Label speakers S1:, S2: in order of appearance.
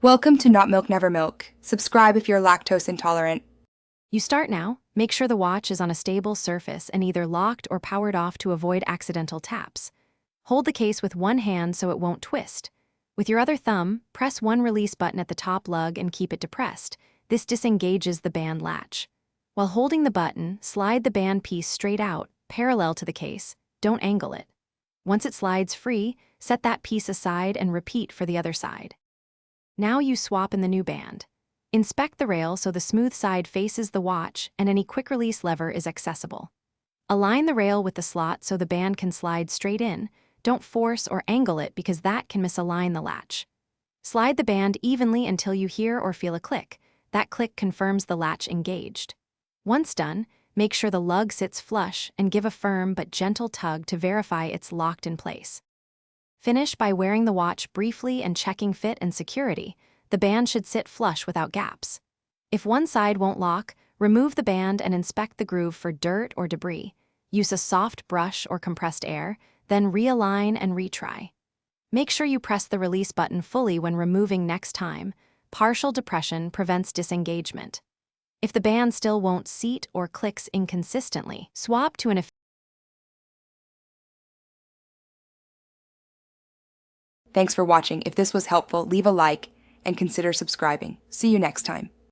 S1: Welcome to Not Milk Never Milk. Subscribe if you're lactose intolerant.
S2: You start now. Make sure the watch is on a stable surface and either locked or powered off to avoid accidental taps. Hold the case with one hand so it won't twist. With your other thumb, press one release button at the top lug and keep it depressed. This disengages the band latch. While holding the button, slide the band piece straight out, parallel to the case. Don't angle it. Once it slides free, set that piece aside and repeat for the other side. Now you swap in the new band. Inspect the rail so the smooth side faces the watch and any quick-release lever is accessible. Align the rail with the slot so the band can slide straight in. Don't force or angle it because that can misalign the latch. Slide the band evenly until you hear or feel a click. That click confirms the latch engaged. Once done, make sure the lug sits flush and give a firm but gentle tug to verify it's locked in place. Finish by wearing the watch briefly and checking fit and security. The band should sit flush without gaps. If one side won't lock, remove the band and inspect the groove for dirt or debris. Use a soft brush or compressed air, then realign and retry. Make sure you press the release button fully when removing next time. Partial depression prevents disengagement. If the band still won't seat or clicks inconsistently, swap to an
S1: Thanks for watching. If this was helpful, leave a like and consider subscribing. See you next time.